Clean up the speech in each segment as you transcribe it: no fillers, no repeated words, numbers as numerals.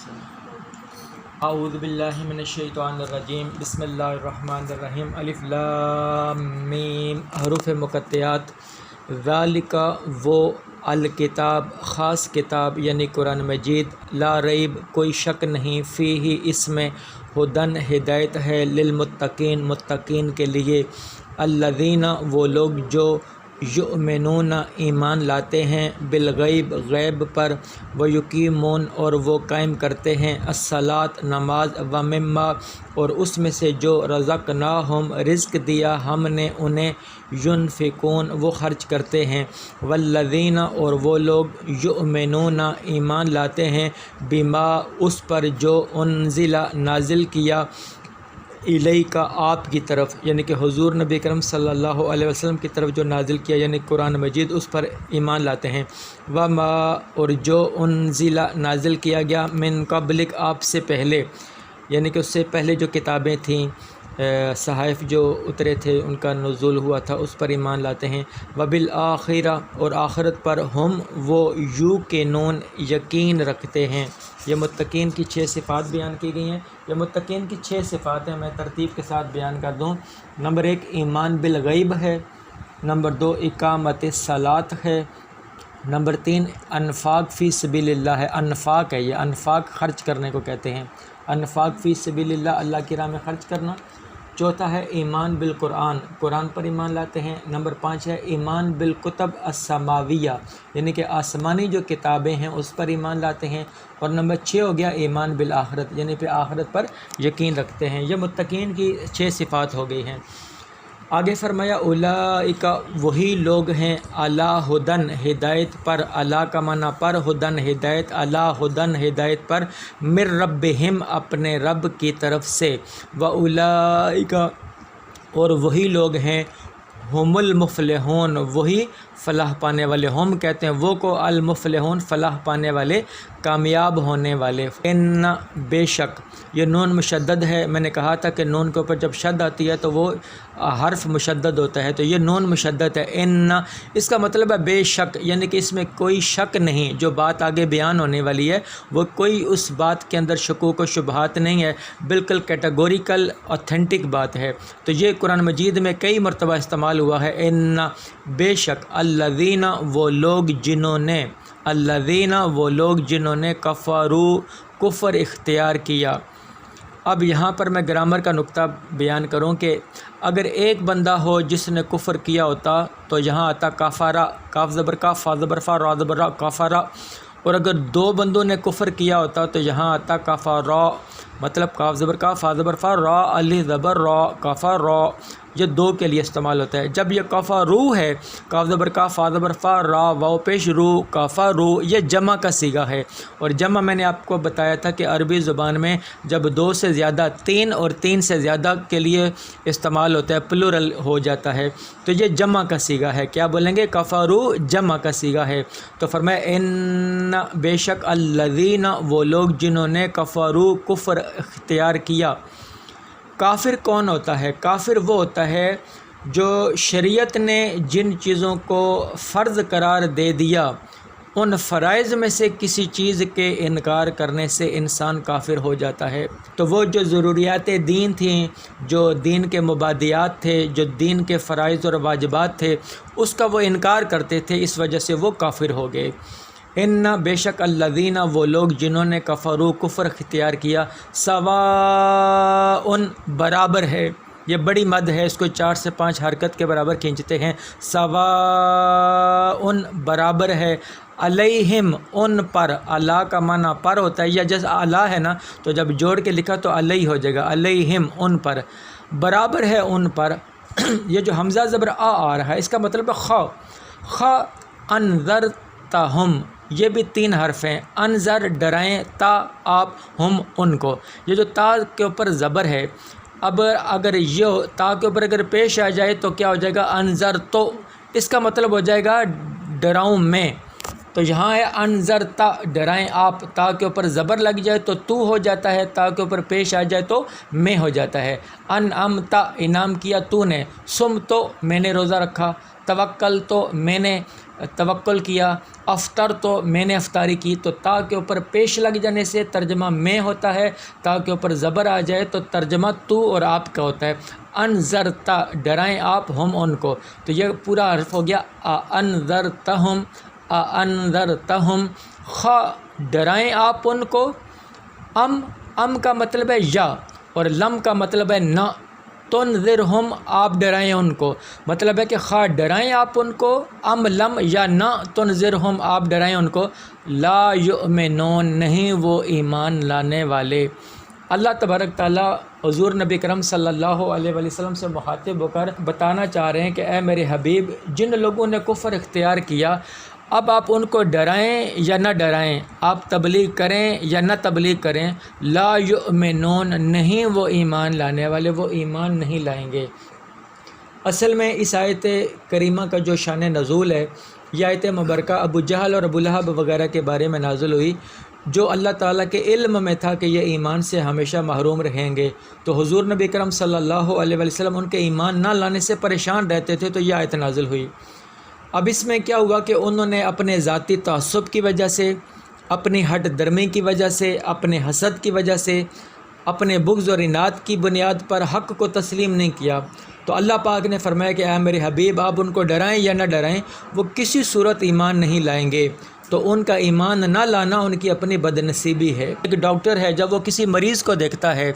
اعوذ باللہ من الشیطان الرجیم بسم اللہ الرحمن الرحیم الف لام میم حروف مقطعات ذالک وہ الکتاب خاص کتاب یعنی قرآن مجید لا ریب کوئی شک نہیں فیہ اس میں ہدن ہدایت ہے للمتقین متقین کے لیے الذین وہ لوگ جو یؤمنون ایمان لاتے ہیں بالغیب غیب پر ویقیمون اور وہ قائم کرتے ہیں الصلاۃ نماز ومما اور اس میں سے جو رزقناہم رزق دیا ہم نے انہیں ینفقون وہ خرچ کرتے ہیں والذین اور وہ لوگ یؤمنون ایمان لاتے ہیں بما اس پر جو انزل نازل کیا الیک آپ کی طرف یعنی کہ حضور نبی کرم صلی اللہ علیہ وسلم کی طرف جو نازل کیا یعنی قرآن مجید اس پر ایمان لاتے ہیں وما اور جو انزل نازل کیا گیا من قبلک آپ سے پہلے یعنی کہ اس سے پہلے جو کتابیں تھیں صحائف جو اترے تھے ان کا نزول ہوا تھا اس پر ایمان لاتے ہیں وبالآخرہ اور آخرت پر ہم وہ یوقنون یقین رکھتے ہیں۔ یہ متقین کی 6 صفات بیان کی گئی ہیں۔ یہ متقین کی 6 صفات ہیں، میں ترتیب کے ساتھ بیان کر دوں۔ نمبر 1 ایمان بالغیب ہے، نمبر 2 اقامت الصلاۃ ہے، نمبر 3 انفاق فی سبیل اللہ ہے۔ انفاق ہے، یہ انفاق خرچ کرنے کو کہتے ہیں، انفاق فی سبیل اللہ اللہ کی راہ میں خرچ کرنا۔ چوتھا ہے ایمان بالقرآن، قرآن پر ایمان لاتے ہیں۔ نمبر 5 ہے ایمان بالکتب السماویہ یعنی کہ آسمانی جو کتابیں ہیں اس پر ایمان لاتے ہیں۔ اور نمبر 6 ہو گیا ایمان بالآخرت یعنی کہ آخرت پر یقین رکھتے ہیں۔ یہ متقین کی 6 صفات ہو گئی ہیں۔ آگے فرمایا اولئک وہی لوگ ہیں علی ہدن ہدایت پر، علی کا معنی پر، ہدن ہدایت، علی ہدن ہدایت پر، من ربہم اپنے رب کی طرف سے، واولئک اور وہی لوگ ہیں ہم المفلحون وہی فلاح پانے والے، ہم کہتے ہیں وہ کو، المفلحون فلاح پانے والے، کامیاب ہونے والے۔ ان بے شک یہ نون مشدد ہے، میں نے کہا تھا کہ نون کے اوپر جب شد آتی ہے تو وہ حرف مشدد ہوتا ہے، تو یہ نون مشدد ہے۔ ان اس کا مطلب ہے بے شک یعنی کہ اس میں کوئی شک نہیں، جو بات آگے بیان ہونے والی ہے وہ کوئی اس بات کے اندر شکوک و شبہات نہیں ہے، بالکل کیٹیگوریکل اوتھینٹک بات ہے۔ تو یہ قرآن مجید میں کئی مرتبہ استعمال ہوا ہے۔ ان بے شک الذین وہ لوگ جنہوں نے، الذین وہ لوگ جنہوں نے کفروا کفر اختیار کیا۔ اب یہاں پر میں گرامر کا نقطہ بیان کروں کہ اگر ایک بندہ ہو جس نے کفر کیا ہوتا تو یہاں آتا کفارہ، کاف زبر کا، فا زبر فا، را زبر را، کفارہ۔ اور اگر 2 بندوں نے کفر کیا ہوتا تو یہاں آتا کفارا، مطلب کاف زبر کا، فا زبر فا، را الف زبر را، کفارا۔ یہ 2 کے لیے استعمال ہوتا ہے۔ جب یہ کفروا ہے، کاف زبر کا، فا زبر فا، را واو پیش رو، کفروا، یہ جمع کا صیغہ ہے۔ اور جمع میں نے آپ کو بتایا تھا کہ عربی زبان میں جب 2 سے زیادہ، 3 اور 3 سے زیادہ کے لیے استعمال ہوتا ہے، پلورل ہو جاتا ہے، تو یہ جمع کا صیغہ ہے۔ کیا بولیں گے؟ کفروا جمع کا صیغہ ہے۔ تو فرمایا ان بے شک الذین وہ لوگ جنہوں نے کفروا کفر اختیار کیا۔ کافر کون ہوتا ہے؟ کافر وہ ہوتا ہے جو شریعت نے جن چیزوں کو فرض قرار دے دیا ان فرائض میں سے کسی چیز کے انکار کرنے سے انسان کافر ہو جاتا ہے۔ تو وہ جو ضروریات دین تھیں، جو دین کے مبادیات تھے، جو دین کے فرائض اور واجبات تھے، اس کا وہ انکار کرتے تھے، اس وجہ سے وہ کافر ہو گئے۔ ان بے شک الذین وہ لوگ جنہوں نے کفروا کفر اختیار کیا، سواء برابر ہے، یہ بڑی مد ہے، اس کو 4 سے 5 حرکت کے برابر کھینچتے ہیں۔ سواء برابر ہے، علیہم ان پر، اعلیٰ کا معنی پر ہوتا ہے، یا جیسے اعلیٰ ہے نا تو جب جوڑ کے لکھا تو علیہ ہو جائے گا، علیہم ان پر، برابر ہے ان پر۔ یہ جو حمزہ زبر آ رہا ہے اس کا مطلب ہے خا انذرتہم، یہ بھی 3 حرف ہیں، انذر ڈرائیں، تا آپ، ہم ان کو۔ یہ جو تا کے اوپر زبر ہے، اب اگر یہ تا کے اوپر اگر پیش آ جائے تو کیا ہو جائے گا؟ انذر، تو اس کا مطلب ہو جائے گا ڈراؤں میں۔ تو یہاں ہے انذرتا ڈرائیں آپ، تا کے اوپر زبر لگ جائے تو ہو جاتا ہے، تا کے اوپر پیش آ جائے تو میں ہو جاتا ہے۔ انعمتا انعام کیا تو نے، صم تو میں نے روزہ رکھا، توکل تو میں نے توکل کیا، افطر تو میں نے افطاری کی، تو تا کے اوپر پیش لگ جانے سے ترجمہ میں ہوتا ہے، تا کے اوپر زبر آ جائے تو ترجمہ تو اور آپ کا ہوتا ہے۔ انذرتا ڈرائیں آپ ہم ان کو، تو یہ پورا حرف ہو گیا انذرتہم، انذرتہم، خا ڈرائیں آپ ان کو، ام کا مطلب ہے یا اور لم کا مطلب ہے نہ، تنذرہم آپ ڈرائیں ان کو، مطلب ہے کہ خواہ ڈرائیں آپ ان کو، ام لم یا نہ تنذرہم آپ ڈرائیں ان کو، لا یؤمنون نہیں وہ ایمان لانے والے۔ اللہ تبارک تعالیٰ حضور نبی کرم صلی اللہ علیہ وسلم سے مخاطب ہو کر بتانا چاہ رہے ہیں کہ اے میرے حبیب، جن لوگوں نے کفر اختیار کیا اب آپ ان کو ڈرائیں یا نہ ڈرائیں، آپ تبلیغ کریں یا نہ تبلیغ کریں، لا یؤمنون نہیں وہ ایمان لانے والے، وہ ایمان نہیں لائیں گے۔ اصل میں اس آیت کریمہ کا جو شان نزول ہے، یہ آیت مبارکہ ابو جہل اور ابو لہب وغیرہ کے بارے میں نازل ہوئی، جو اللہ تعالیٰ کے علم میں تھا کہ یہ ایمان سے ہمیشہ محروم رہیں گے، تو حضور نبی کرم صلی اللہ علیہ وسلم ان کے ایمان نہ لانے سے پریشان رہتے تھے، تو یہ آیت نازل ہوئی۔ اب اس میں کیا ہوا کہ انہوں نے اپنے ذاتی تعصب کی وجہ سے، اپنی ہٹ درمی کی وجہ سے، اپنے حسد کی وجہ سے، اپنے بغض اور اناد کی بنیاد پر حق کو تسلیم نہیں کیا، تو اللہ پاک نے فرمایا کہ اے میرے حبیب آپ ان کو ڈرائیں یا نہ ڈرائیں، وہ کسی صورت ایمان نہیں لائیں گے۔ تو ان کا ایمان نہ لانا ان کی اپنی بدنصیبی ہے۔ ایک ڈاکٹر ہے، جب وہ کسی مریض کو دیکھتا ہے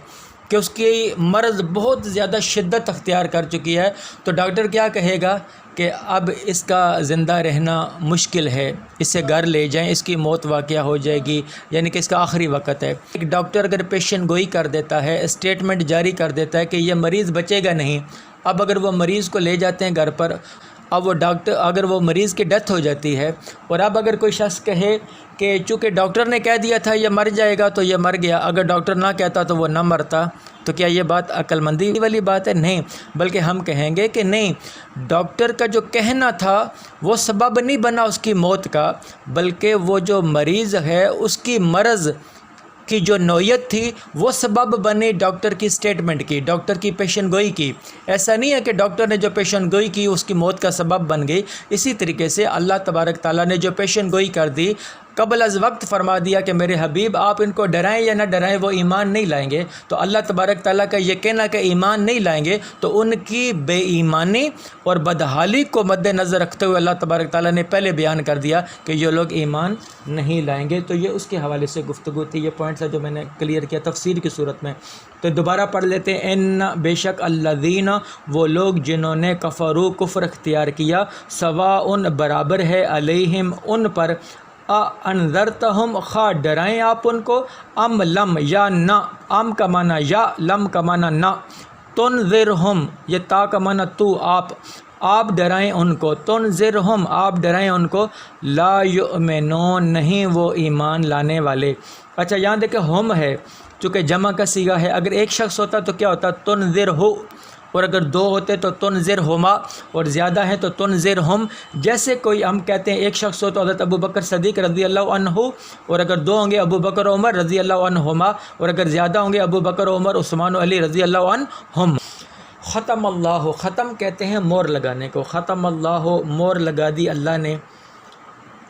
کہ اس کی مرض بہت زیادہ شدت اختیار کر چکی ہے، تو ڈاکٹر کیا کہے گا کہ اب اس کا زندہ رہنا مشکل ہے، اسے گھر لے جائیں، اس کی موت واقعہ ہو جائے گی، یعنی کہ اس کا آخری وقت ہے۔ ایک ڈاکٹر اگر پیشن گوئی کر دیتا ہے، اسٹیٹمنٹ جاری کر دیتا ہے کہ یہ مریض بچے گا نہیں، اب اگر وہ مریض کو لے جاتے ہیں گھر پر، اب وہ ڈاکٹر اگر وہ مریض کی ڈیتھ ہو جاتی ہے، اور اب اگر کوئی شخص کہے کہ چونکہ ڈاکٹر نے کہہ دیا تھا یہ مر جائے گا تو یہ مر گیا، اگر ڈاکٹر نہ کہتا تو وہ نہ مرتا، تو کیا یہ بات عقل مندی والی بات ہے؟ نہیں، بلکہ ہم کہیں گے کہ نہیں، ڈاکٹر کا جو کہنا تھا وہ سبب نہیں بنا اس کی موت کا، بلکہ وہ جو مریض ہے اس کی مرض کی جو نوعیت تھی وہ سبب بنی ڈاکٹر کی سٹیٹمنٹ کی، ڈاکٹر کی پیشن گوئی کی۔ ایسا نہیں ہے کہ ڈاکٹر نے جو پیشن گوئی کی اس کی موت کا سبب بن گئی۔ اسی طریقے سے اللہ تبارک تعالیٰ نے جو پیشن گوئی کر دی، قبل از وقت فرما دیا کہ میرے حبیب آپ ان کو ڈرائیں یا نہ ڈرائیں وہ ایمان نہیں لائیں گے، تو اللہ تبارک تعالیٰ کا یہ کہنا کہ ایمان نہیں لائیں گے، تو ان کی بے ایمانی اور بدحالی کو مد نظر رکھتے ہوئے اللہ تبارک تعالیٰ نے پہلے بیان کر دیا کہ یہ لوگ ایمان نہیں لائیں گے۔ تو یہ اس کے حوالے سے گفتگو تھی، یہ پوائنٹس ہے جو میں نے کلیئر کیا تفسیر کی صورت میں۔ تو دوبارہ پڑھ لیتے ہیں، ان بے شک الذین وہ لوگ جنہوں نے کفروا کفر اختیار کیا، سواء برابر ہے علیہم ان پر، انذرتہم خواہ ڈرائیں آپ ان کو، ام لم یا نہ، ام کا معنی یا، لم کا معنی نہ، تنذرہم یہ تا کا معنی تو، آپ ڈرائیں ان کو، تنذرہم آپ ڈرائیں ان کو، لا یؤمنون نہیں وہ ایمان لانے والے۔ اچھا یہاں دیکھیں ہم ہے، چونکہ جمع کا صیغہ ہے، اگر ایک شخص ہوتا تو کیا ہوتا؟ تنذرہو، اور اگر دو ہوتے تو تنذرہما، اور زیادہ ہے تو تنذرہم۔ جیسے کوئی ہم کہتے ہیں ایک شخص ہو تو حضرت ابو بکر صدیق رضی اللہ عنہ، اور اگر دو ہوں گے ابو بکر و عمر رضی اللہ عنہما، اور اگر زیادہ ہوں گے ابو بکر و عمر عثمان و علی رضی اللہ عنہم۔ ختم اللہ، ختم کہتے ہیں مور لگانے کو، ختم اللہ مور لگا دی اللہ نے،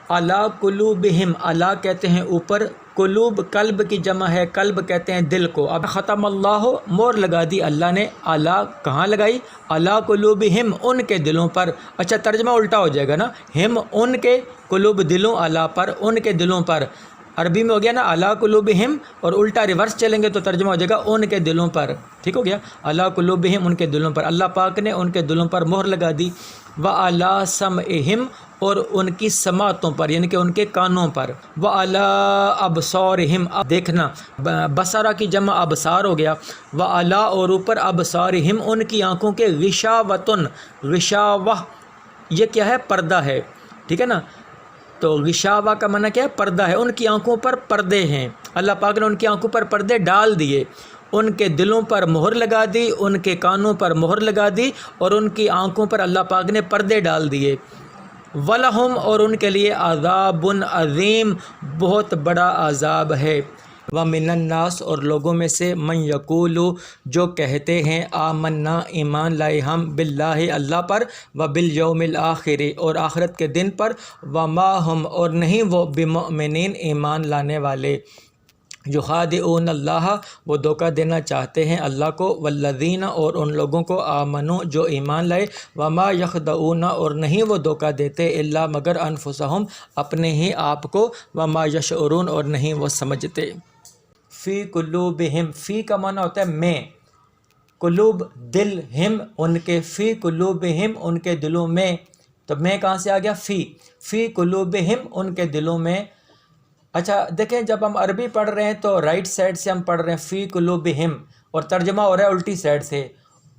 علی قلوبہم، علی کہتے ہیں اوپر، قلوب قلب کی جمع ہے، قلب کہتے ہیں دل کو۔ اب ختم اللہ مور لگا دی اللہ نے، علی کہاں لگائی؟ علی قلوبہم ان کے دلوں پر۔ اچھا ترجمہ الٹا ہو جائے گا نا، ہم ان کے، قلوب دلوں، علی پر ان کے دلوں پر، عربی میں ہو گیا نا علی قلوبہم، اور الٹا ریورس چلیں گے تو ترجمہ ہو جائے گا ان کے دلوں پر، ٹھیک ہو گیا، علی قلوبہم ان کے دلوں پر، اللہ پاک نے ان کے دلوں پر مہر لگا دی، وعلی سمعہم اور ان کی سماعتوں پر، یعنی کہ ان کے کانوں پر، وعلی ابصارہم دیکھنا، بصرہ کی جمع ابصار ہو گیا، وعلی اور اوپر ابصارہم ان کی آنکھوں کے، غشاوۃ، غشاوہ یہ کیا ہے؟ پردہ ہے، ٹھیک ہے نا، تو غشاوہ کا معنی کیا ہے؟ پردہ ہے، ان کی آنکھوں پر پردے ہیں، اللہ پاک نے ان کی آنکھوں پر پردے ڈال دیے، ان کے دلوں پر مہر لگا دی، ان کے کانوں پر مہر لگا دی، اور ان کی آنکھوں پر اللہ پاک نے پردے ڈال دیے، وَلَهُمْ اور ان کے لیے عذاب عظیم بہت بڑا عذاب ہے۔ وَمِنَ النَّاسِ اور لوگوں میں سے من یقول جو کہتے ہیں آمنا ایمان لائے ہم باللہ اللہ پر وبالیوم الآخر اور آخرت کے دن پر وما ہم اور نہیں وہ بمؤمنین ایمان لانے والے یخادعون اللہ وہ دھوکہ دینا چاہتے ہیں اللہ کو والذین اور ان لوگوں کو آمنو جو ایمان لائے وما یخدعون اور نہیں وہ دھوکہ دیتے الا مگر انفسہم اپنے ہی آپ کو وما یشعرون اور نہیں وہ سمجھتے فی قلوبہم فی کا معنی ہوتا ہے میں قلوب دل ہم ان کے فی قلوبہم ان کے دلوں میں تو میں کہاں سے آ گیا فی قلوبہم ان کے دلوں میں اچھا دیکھیں جب ہم عربی پڑھ رہے ہیں تو رائٹ سائڈ سے ہم پڑھ رہے ہیں فی قلوبہم اور ترجمہ ہو رہا ہے الٹی سائڈ سے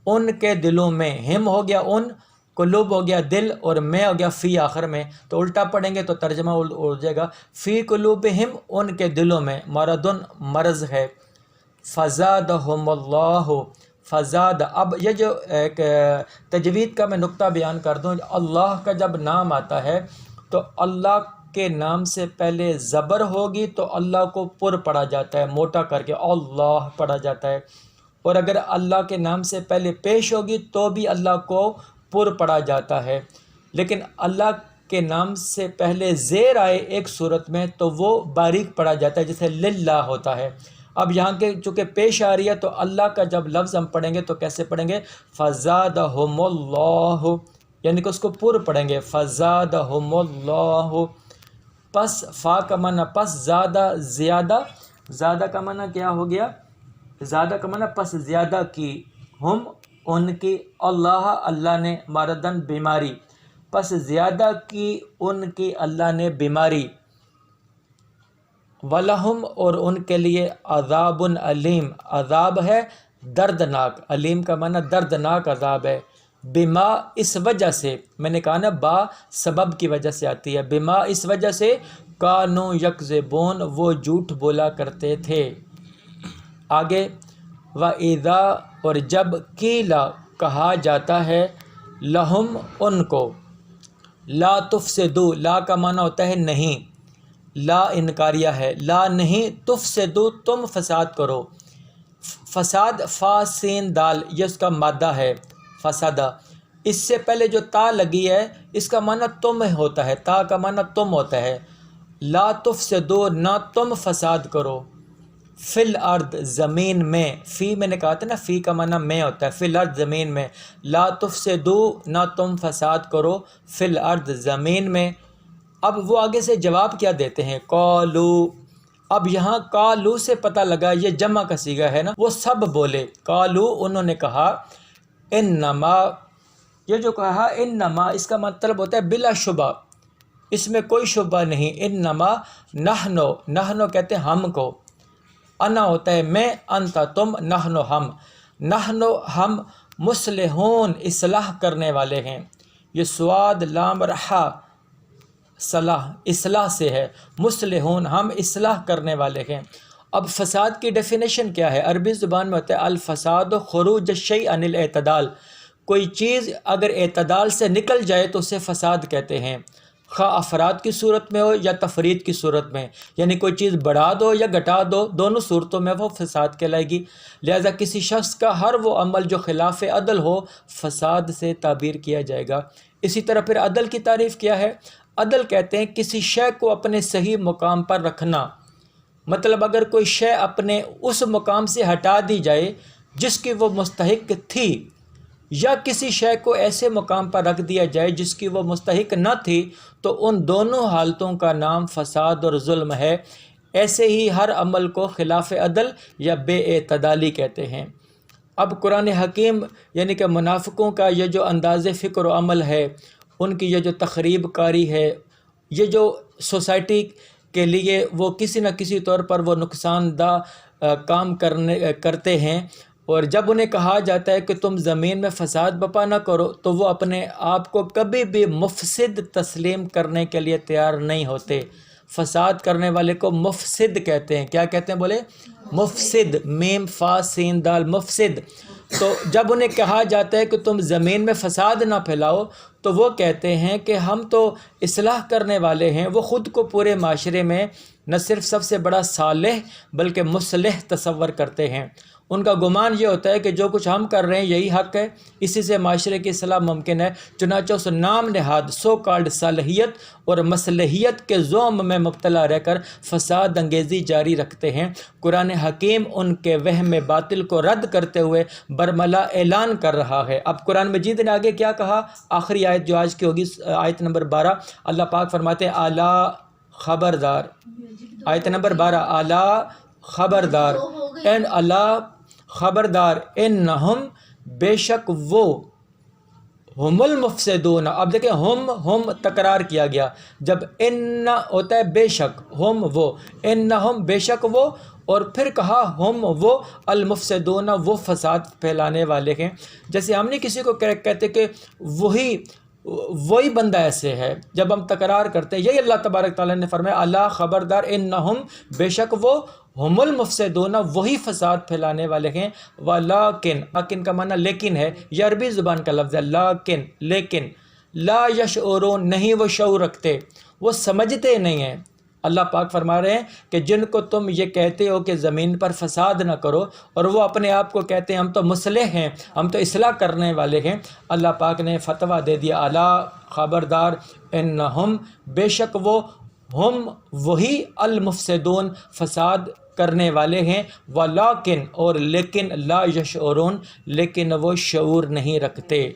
ان کے دلوں میں ہم ہو گیا ان قلوب ہو گیا دل اور میں ہو گیا فی آخر میں تو الٹا پڑھیں گے تو ترجمہ ہو جائے گا فی قلوبہم ان کے دلوں میں مردن مرض ہے فزادہم اللہ فزاد اب یہ جو ایک تجوید کا میں نقطہ بیان کر دوں اللہ کا جب نام آتا ہے تو اللہ کے نام سے پہلے زبر ہوگی تو اللہ کو پر پڑھا جاتا ہے موٹا کر کے اللہ پڑھا جاتا ہے اور اگر اللہ کے نام سے پہلے پیش ہوگی تو بھی اللہ کو پر پڑھا جاتا ہے لیکن اللہ کے نام سے پہلے زیر آئے ایک صورت میں تو وہ باریک پڑھا جاتا ہے جیسے للہ ہوتا ہے اب یہاں کے چونکہ پیش آ رہی ہے تو اللہ کا جب لفظ ہم پڑھیں گے تو کیسے پڑھیں گے فزادہم اللہ یعنی کہ اس کو پر پڑھیں گے فزادہم اللہ پس فا کا معنی پس زیادہ کا معنی کیا ہو گیا زیادہ کا معنی پس زیادہ کی ہم ان کی اللہ نے مردن بیماری پس زیادہ کی ان کی اللہ نے بیماری وَلَهُمْ اور ان کے لیے عذاب علیم عذاب ہے دردناک علیم کا معنی دردناک عذاب ہے بما اس وجہ سے میں نے کہا نا با سبب کی وجہ سے آتی ہے بما اس وجہ سے کانو یکذبون وہ جھوٹ بولا کرتے تھے آگے وَإِذَا اور جب قیلا کہا جاتا ہے لہم ان کو لا تفسدو لا کا معنی ہوتا ہے نہیں لا انکاریہ ہے لا نہیں تفسدو تم فساد کرو فساد فا سین دال یہ اس کا مادہ ہے فسادہ اس سے پہلے جو تا لگی ہے اس کا معنی تم ہوتا ہے تا کا معنی تم ہوتا ہے لا تفسدو نہ تم فساد کرو فی الارض زمین میں فی میں نے کہا تھا نا فی کا معنی میں ہوتا ہے فی الارض زمین میں لا تفسدو نہ تم فساد کرو فی الارض زمین میں اب وہ آگے سے جواب کیا دیتے ہیں قالو اب یہاں قالو سے پتہ لگا یہ جمع کا صیغہ ہے نا وہ سب بولے قالو انہوں نے کہا انما یہ جو کہا انما اس کا مطلب ہوتا ہے بلا شبہ اس میں کوئی شبہ نہیں انما نحنو کہتے ہیں ہم کو انا ہوتا ہے میں انتا تم نحنو ہم مصلحون اصلاح کرنے والے ہیں یہ سواد لام رحا صلاح اصلاح سے ہے مصلحون ہم اصلاح کرنے والے ہیں اب فساد کی ڈیفینیشن کیا ہے عربی زبان میں ہوتا ہے الفساد خروج الشیء عن الاعتدال کوئی چیز اگر اعتدال سے نکل جائے تو اسے فساد کہتے ہیں خواہ افراد کی صورت میں ہو یا تفرید کی صورت میں یعنی کوئی چیز بڑھا دو یا گھٹا دو دونوں صورتوں میں وہ فساد کہلائے گی لہذا کسی شخص کا ہر وہ عمل جو خلاف عدل ہو فساد سے تعبیر کیا جائے گا اسی طرح پھر عدل کی تعریف کیا ہے عدل کہتے ہیں کسی شے کو اپنے صحیح مقام پر رکھنا مطلب اگر کوئی شے اپنے اس مقام سے ہٹا دی جائے جس کی وہ مستحق تھی یا کسی شے کو ایسے مقام پر رکھ دیا جائے جس کی وہ مستحق نہ تھی تو ان دونوں حالتوں کا نام فساد اور ظلم ہے ایسے ہی ہر عمل کو خلاف عدل یا بے اعتدالی کہتے ہیں اب قرآن حکیم یعنی کہ منافقوں کا یہ جو انداز فکر و عمل ہے ان کی یہ جو تخریب کاری ہے یہ جو سوسائٹی کے لیے وہ کسی نہ کسی طور پر وہ نقصان دہ کام کرتے ہیں اور جب انہیں کہا جاتا ہے کہ تم زمین میں فساد بپا نہ کرو تو وہ اپنے آپ کو کبھی بھی مفسد تسلیم کرنے کے لیے تیار نہیں ہوتے فساد کرنے والے کو مفسد کہتے ہیں کیا کہتے ہیں بولے مفسد میم فا سین دال مفسد تو جب انہیں کہا جاتا ہے کہ تم زمین میں فساد نہ پھیلاؤ تو وہ کہتے ہیں کہ ہم تو اصلاح کرنے والے ہیں، وہ خود کو پورے معاشرے میں نہ صرف سب سے بڑا صالح بلکہ مصلح تصور کرتے ہیں۔ ان کا گمان یہ ہوتا ہے کہ جو کچھ ہم کر رہے ہیں یہی حق ہے، اسی سے معاشرے کی اصلاح ممکن ہے، چنانچہ اس نام نہاد سو کالڈ صالحیت اور مصلحیت کے زوم میں مبتلا رہ کر فساد انگیزی جاری رکھتے ہیں۔ قرآن حکیم ان کے وہم باطل کو رد کرتے ہوئے برملا اعلان کر رہا ہے۔ اب قرآن مجید نے آگے کیا کہا؟ آخری آیت جو آج کی ہوگی، آیت نمبر 12، اللہ پاک فرماتے ہیں اعلیٰ خبردار، آیت نمبر 12، اعلیٰ خبردار، این اللہ خبردار، انہم بے شک وہ، ہم المفسدون، اب دیکھیں ہم تکرار کیا گیا، جب ان ہوتا ہے بے شک، ہم وہ، انہم بے شک وہ، اور پھر کہا ہم وہ المفسدون، وہ فساد پھیلانے والے ہیں۔ جیسے ہم نہیں کسی کو کہتے کہ وہی بندہ ایسے ہے، جب ہم تکرار کرتے ہیں، یہی اللہ تبارک تعالیٰ نے فرمایا اللہ خبردار، انہم بے شک وہ، ہم المفسدون وہی فساد پھیلانے والے ہیں، ولیکن، لیکن کا معنی لیکن ہے، یہ عربی زبان کا لفظ ہے، لیکن لا یشعرون، نہیں وہ شعور رکھتے، وہ سمجھتے نہیں ہیں۔ اللہ پاک فرما رہے ہیں کہ جن کو تم یہ کہتے ہو کہ زمین پر فساد نہ کرو، اور وہ اپنے آپ کو کہتے ہیں ہم تو مصلح ہیں، ہم تو اصلاح کرنے والے ہیں، اللہ پاک نے فتویٰ دے دیا الا خبردار، انہم بے شک وہ، ہم وہی المفسدون فساد کرنے والے ہیں، ولیکن اور لیکن لا یشعرون، لیکن وہ شعور نہیں رکھتے۔